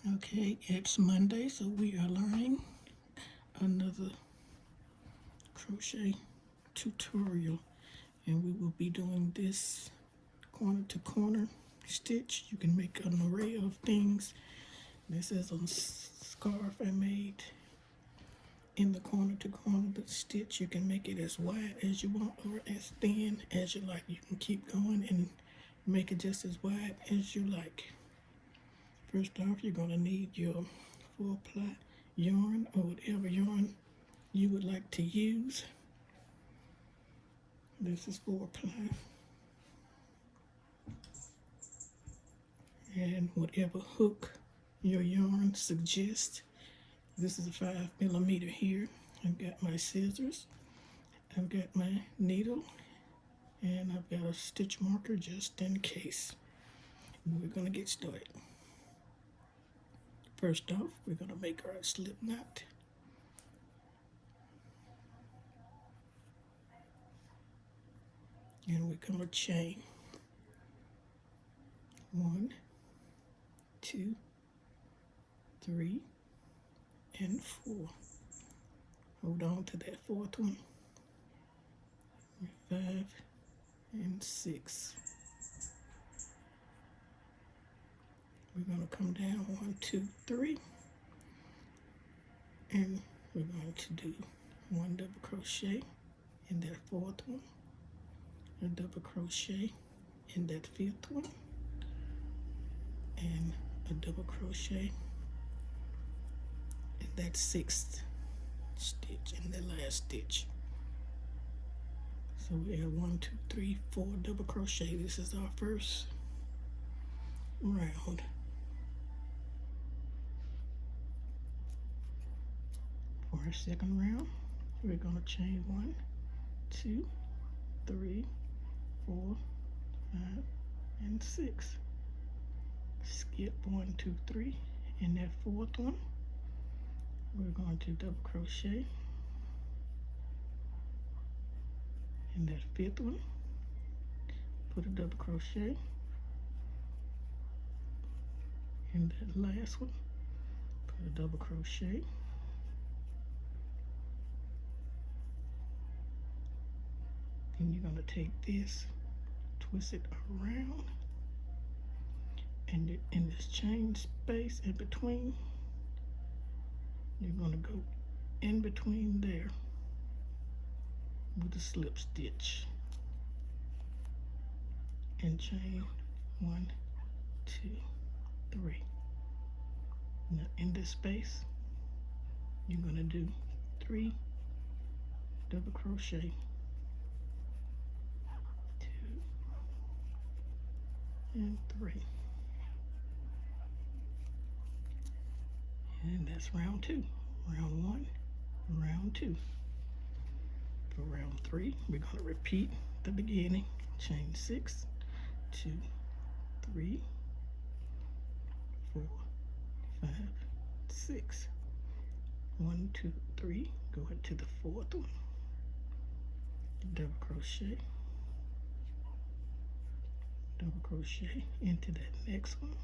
Okay, it's Monday, so we are learning another crochet tutorial, and we will be doing this corner to corner stitch. You can make an array of things. This is a scarf I made in the corner to corner stitch. You can make it as wide as you want or as thin as you like. You can keep going and make it just as wide as you like. First off, you're going to need your 4-ply yarn or whatever yarn you would like to use. This is 4-ply. And whatever hook your yarn suggests. This is a 5mm here. I've got my scissors. I've got my needle. And I've got a stitch marker just in case. We're going to get started. First off, we're going to make our slip knot. And we're going to chain 1, 2, 3, and 4. Hold on to that 4th one. 5 and 6. We're going to come down 1, 2, 3, and we're going to do 1 double crochet in that 4th one, a double crochet in that 5th one, and a double crochet in that 6th stitch, in the last stitch. So we have 1, 2, 3, 4 double crochet. This is our first round. For our second round, we're going to chain 1, 2, 3, 4, 5, and 6. Skip 1, 2, 3 in that 4th one. We're going to double crochet in that 5th one. Put a double crochet in that last one. Put a double crochet. Then you're going to take this, twist it around, and in this chain space in between, you're going to go in between there with a slip stitch and chain 1, 2, 3. Now in this space, you're going to do 3 double crochet, 2 and 3. And that's round 2. Round 1, round 2. For round 3, we're going to repeat the beginning. Chain 6, 2, 3, 4, 5, 6. 1, 2, 3. Go into the 4th one. Double crochet. Double crochet into that next one.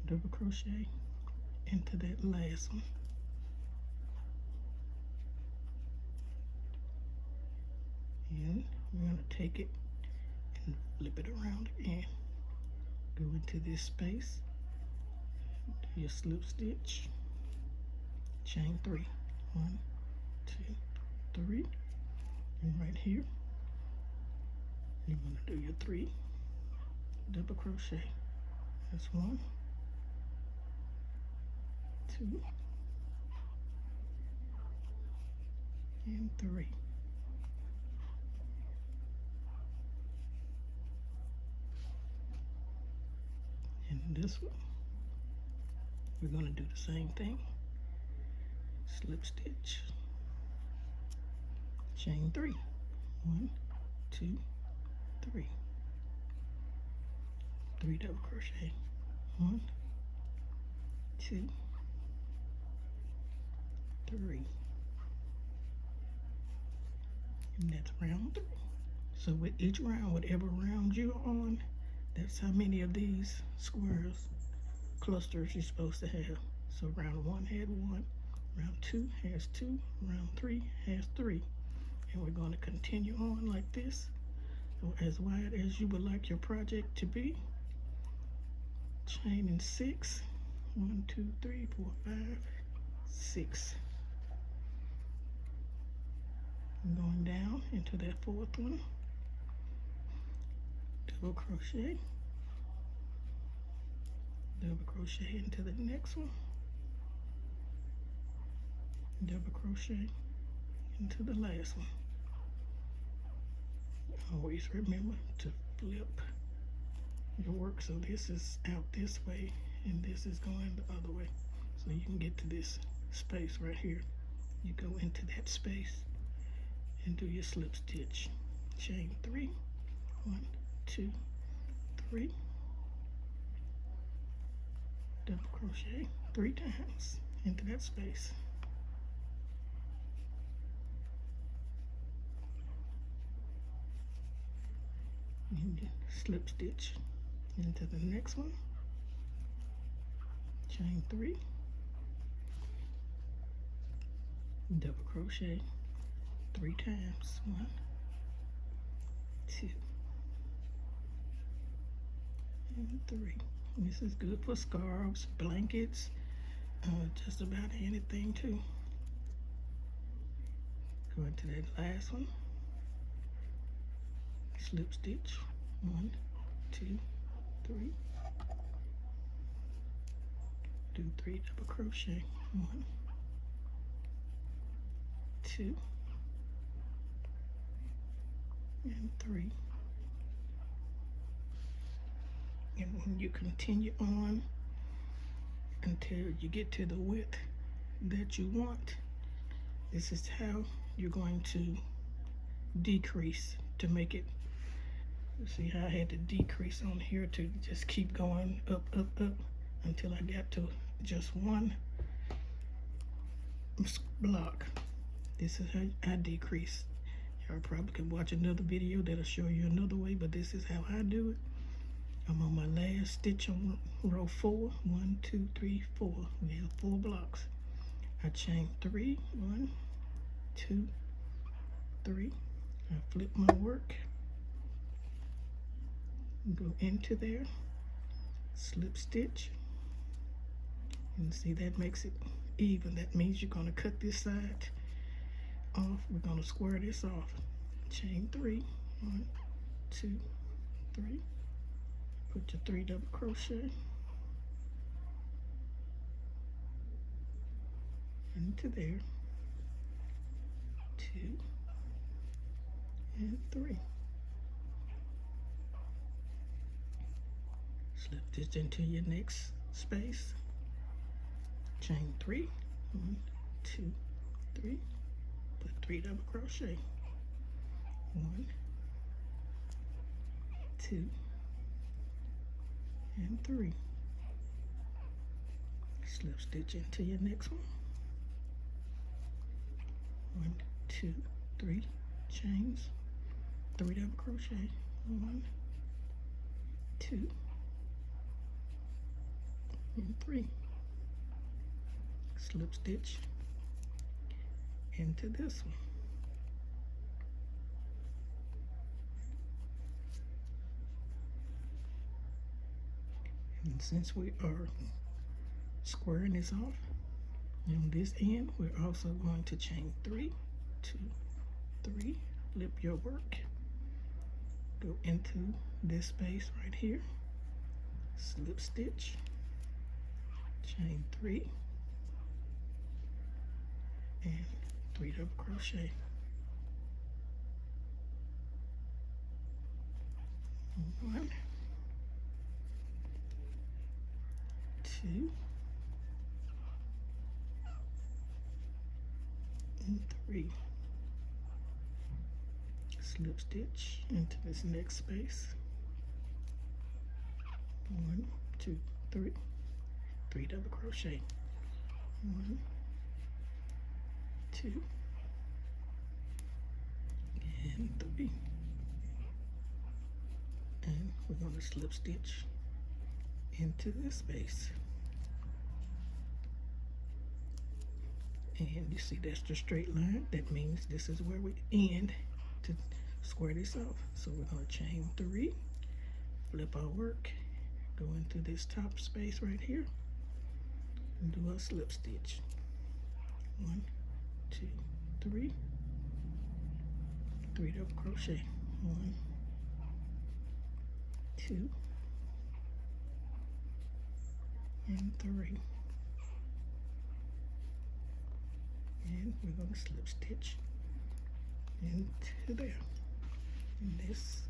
Double crochet into that last one. And we're going to take it and flip it around again. Go into this space, do your slip stitch, chain 3. 1, 2, 3. And right here, you're going to do your 3 double crochet. That's 1, 2, and 3. And this one, we're going to do the same thing. Slip stitch, chain 3. 1, 2, 3. 3 double crochet. 1, 2, 3. And that's round 3. So with each round, whatever round you're on, That's how many of these squares clusters you're supposed to have. So round 1 had 1, round 2 has 2, round 3 has 3. And we're going to continue on like this, so as wide as you would like your project to be. Chain in 6. 1, 2, 3, 4, 5, 6. I'm going down into that 4th one. Double crochet. Double crochet into the next one. Double crochet into the last one. Always remember to flip your work so this is out this way and this is going the other way, so you can get to this space right here. You go into that space and do your slip stitch. Chain 3. 1, 2, 3. Double crochet 3 times into that space. And slip stitch into the next one. Chain 3. Double crochet 3 times. 1, 2, and 3. This is good for scarves, blankets, just about anything too. Go into that last one. Slip stitch. 1, 2, 3. Do 3 double crochet. 1, 2, and 3. And when you continue on until you get to the width that you want, this is how you're going to decrease to make it. See how I had to decrease on here to just keep going up, up, up until I got to just one block. This is how I decrease. Y'all probably can watch another video that'll show you another way, but this is how I do it. I'm on my last stitch on row 4. 1, 2, 3, 4. We have 4 blocks. I chain 3. 1, 2, 3. I flip my work. Go into there. Slip stitch. And see, that makes it even. That means you're going to cut this side off. We're going to square this off. Chain 3. 1, 2, 3. Put your 3 double crochet into there. 2 and 3. Slip this into your next space. Chain 3. 1, 2, 3. Put 3 double crochet. 1, 2, and 3. Slip stitch into your next one. 1, 2, 3 chains. 3 double crochet. 1, 2, and 3. Slip stitch into this one. And since we are squaring this off, on this end, we're also going to chain 3, 2, 3, flip your work, go into this space right here, slip stitch, chain 3, and 3 double crochet. 1, 2, and 3. Slip stitch into this next space. 1, 2, 3. 3 double crochet. 1, 2, and 3. And we're going to slip stitch into this space. And you see that's the straight line. That means this is where we end to square this off. So we're going to chain 3, flip our work, go into this top space right here, and do a slip stitch. 1, 2, 3, 3 double crochet. 1, 2, and 3. And we're going to slip stitch into there. And this,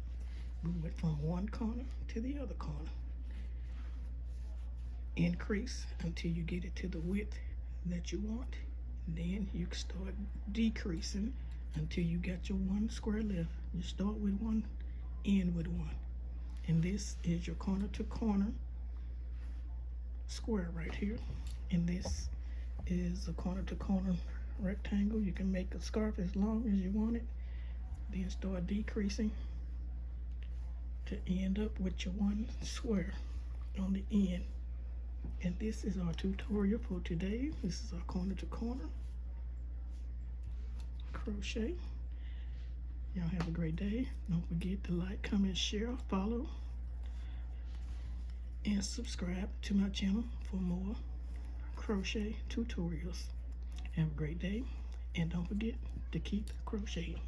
move it from one corner to the other corner. Increase until you get it to the width that you want. Then you can start decreasing until you get your 1 square left. You start with 1, end with 1. And this is your corner to corner square right here. And this is a corner to corner rectangle. You can make a scarf as long as you want it. Then start decreasing to end up with your 1 square on the end. And this is our tutorial for today. This is our corner to corner crochet. Y'all have a great day. Don't forget to like, comment, share, follow, and subscribe to my channel for more crochet tutorials. Have a great day, and don't forget to keep crocheting.